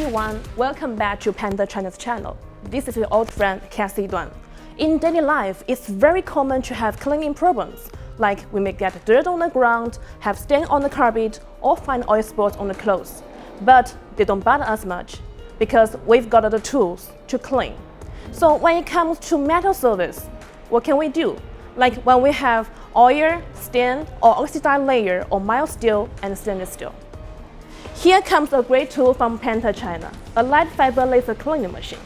everyone, welcome back to Panda China's channel. This is your old friend Cassie Duan. In daily life, it's very common to have cleaning problems, like we may get dirt on the ground, have stain on the carpet, or find oil spots on the clothes. But they don't bother us much, because we've got the tools to clean. So when it comes to metal surface, what can we do? Like when we have oil, stain, or oxidized layer on mild steel and stainless steel. Here comes a great tool from Penta China, a light fiber laser cleaning machine.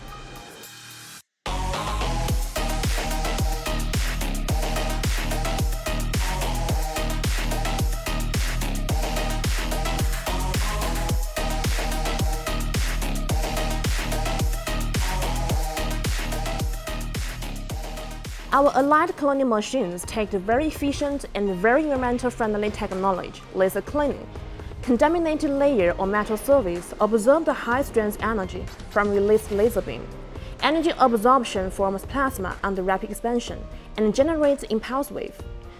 Our Allied cleaning machines take the very efficient and very environmental friendly technology, laser cleaning. Contaminated layer or metal surface absorb the high-strength energy from released laser beam. Energy absorption forms plasma under rapid expansion and generates impulse wave.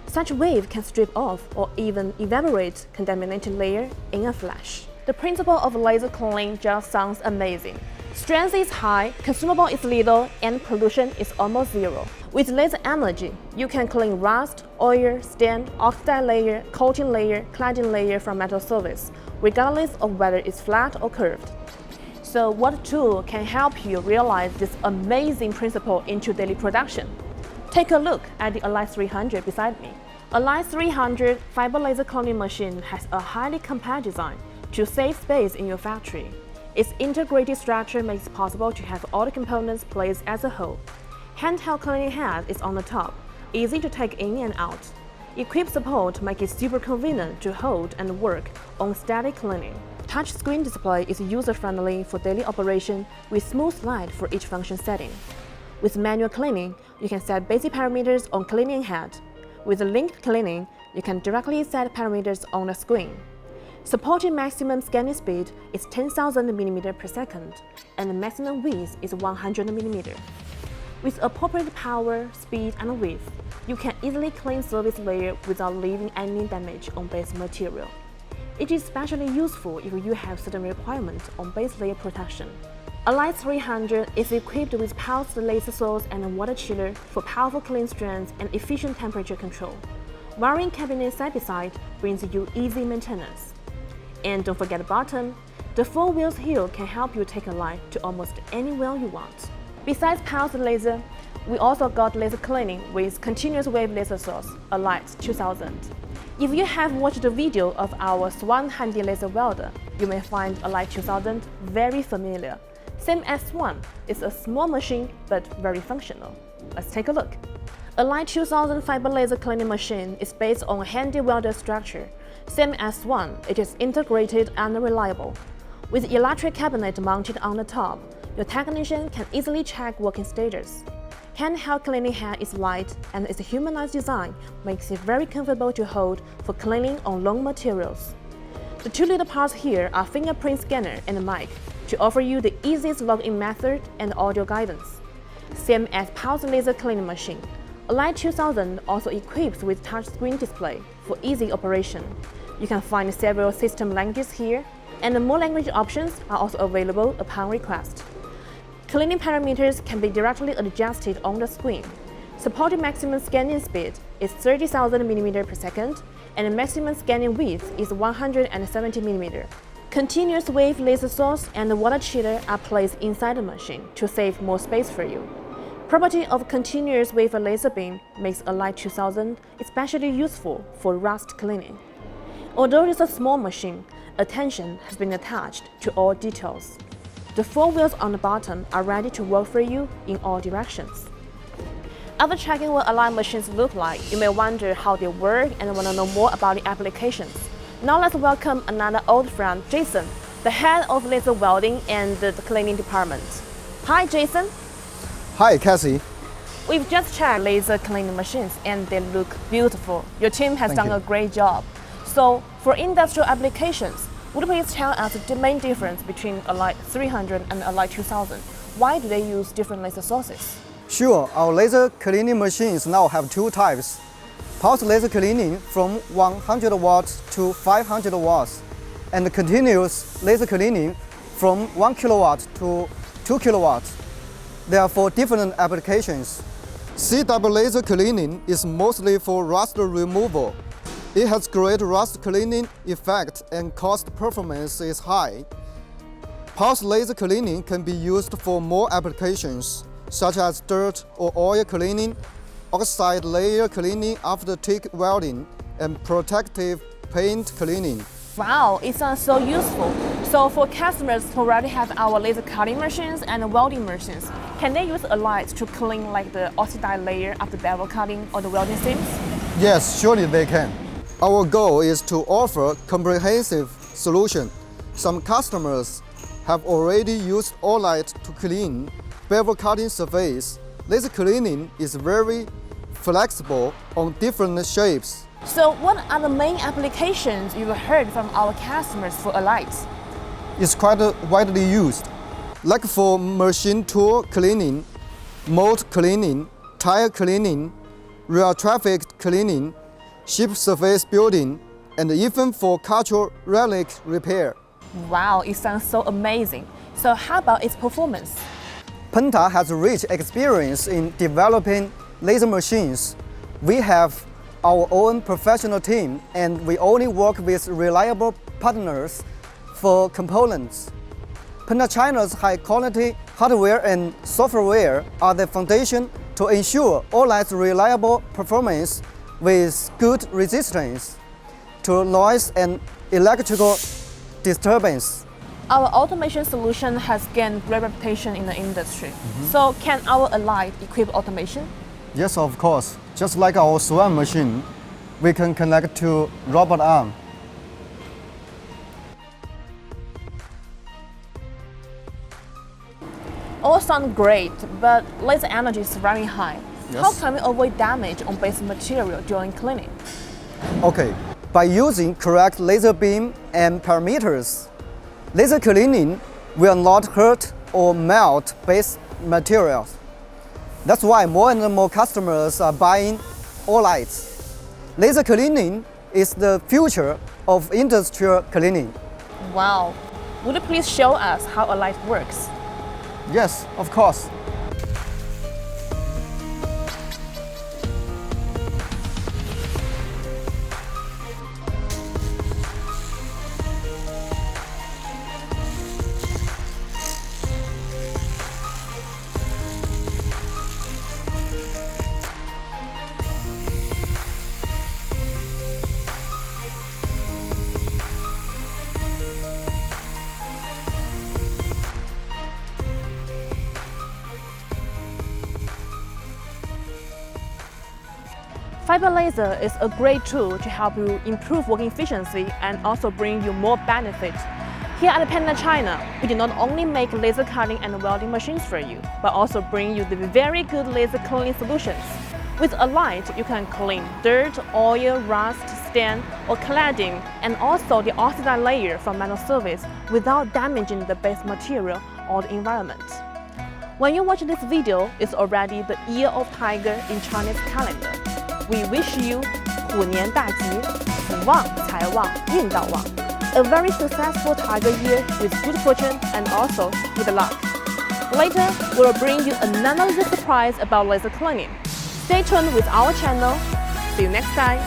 Such wave can strip off or even evaporate contaminated layer in a flash. The principle of laser cleaning just sounds amazing. Strength is high, consumable is little, and pollution is almost zero. With laser energy, you can clean rust, oil, stain, oxide layer, coating layer, cladding layer from metal surface, regardless of whether it's flat or curved. So what tool can help you realize this amazing principle into daily production? Take a look at the Allied 300 beside me. Allied 300 fiber laser cleaning machine has a highly compact design to save space in your factory. Its integrated structure makes it possible to have all the components placed as a whole. Handheld cleaning head is on the top, easy to take in and out. Equipped support makes it super convenient to hold and work on static cleaning. Touchscreen display is user-friendly for daily operation with smooth slide for each function setting. With manual cleaning, you can set basic parameters on cleaning head. With linked cleaning, you can directly set parameters on the screen. Supported maximum scanning speed is 10,000 mm per second, and the maximum width is 100 mm. With appropriate power, speed, and width, you can easily clean surface layer without leaving any damage on base material. It is especially useful if you have certain requirements on base layer protection. Allied 300 is equipped with pulsed laser source and a water chiller for powerful clean strength and efficient temperature control. Wiring cabinet side by side brings you easy maintenance. And don't forget the bottom, the 4 wheels here can help you take a line to almost anywhere you want. Besides pulsed laser, we also got laser cleaning with continuous wave laser source, Allied 2000. If you have watched the video of our Swan handy laser welder, you may find Allied 2000 very familiar. Same as Swan, it's a small machine but very functional. Let's take a look. Allied 2000 fiber laser cleaning machine is based on a handy welder structure. Same as Swan, it is integrated and reliable. With electric cabinet mounted on the top, your technician can easily check working status. Handheld cleaning head is light and its humanized design makes it very comfortable to hold for cleaning on long materials. The 2 little parts here are Fingerprint Scanner and a mic to offer you the easiest login method and audio guidance. Same as pulsed laser cleaning machine, Allied 2000 also equips with touchscreen display for easy operation. You can find several system languages here, and more language options are also available upon request. Cleaning parameters can be directly adjusted on the screen. Supported maximum scanning speed is 30,000 mm per second, and the maximum scanning width is 170 mm. Continuous wave laser source and the water chiller are placed inside the machine to save more space for you. Property of continuous wave laser beam makes Allied 2000 especially useful for rust cleaning. Although it's a small machine, attention has been attached to all details. The 4 wheels on the bottom are ready to work for you in all directions. After checking what Allied machines look like, you may wonder how they work and want to know more about the applications. Now let's welcome another old friend, Jason, the head of laser welding and the cleaning department. Hi, Jason. Hi, Cassie. We've just checked laser cleaning machines and they look beautiful. Your team has done a great job. So, for industrial applications, would you please tell us the main difference between Allied 300 and Allied 2000? Why do they use different laser sources? Sure, our laser cleaning machines now have 2 types. Pulse laser cleaning from 100 watts to 500 watts, and continuous laser cleaning from 1 kilowatt to 2 kilowatts. They are for different applications. CW laser cleaning is mostly for rust removal. It has great rust cleaning effect and cost performance is high. Pulse laser cleaning can be used for more applications, such as dirt or oil cleaning, oxide layer cleaning after TIG welding, and protective paint cleaning. Wow, it sounds so useful. So for customers who already have our laser cutting machines and welding machines, can they use Alight to clean like the oxide layer after bevel cutting or the welding seams? Yes, surely they can. Our goal is to offer comprehensive solution. Some customers have already used Alight to clean bevel cutting surface. Laser cleaning is very flexible on different shapes. So what are the main applications you've heard from our customers for Alight? It's quite widely used, like for machine tool cleaning, mold cleaning, tire cleaning, rail traffic cleaning, ship surface building, and even for cultural relic repair. Wow, it sounds so amazing. So how about its performance? PENTA has rich experience in developing laser machines. We have our own professional team, and we only work with reliable partners for components. PENTA China's high-quality hardware and software are the foundation to ensure Alight's reliable performance with good resistance to noise and electrical disturbance. Our automation solution has gained great reputation in the industry. So can our Alight equip automation? Yes, of course. Just like our Swan machine, we can connect to robot arm. All sound great, but laser energy is very high. Yes. How can we avoid damage on base material during cleaning? Okay, by using correct laser beam and parameters, laser cleaning will not hurt or melt base materials. That's why more and more customers are buying Alight. Laser cleaning is the future of industrial cleaning. Wow. Would you please show us how Alight works? Yes, of course. Fiber laser is a great tool to help you improve working efficiency and also bring you more benefit. Here at PENTA China, we do not only make laser cutting and welding machines for you, but also bring you the very good laser cleaning solutions. With Alight, you can clean dirt, oil, rust, stain, or cladding, and also the oxide layer from metal surface without damaging the base material or the environment. When you watch this video, it's already the Year of Tiger in Chinese calendar. We wish you 虎年大吉，福旺财旺运到旺. A very successful Tiger year with good fortune and also good luck. Later, we'll bring you another laser surprise about laser cleaning. Stay tuned with our channel. See you next time.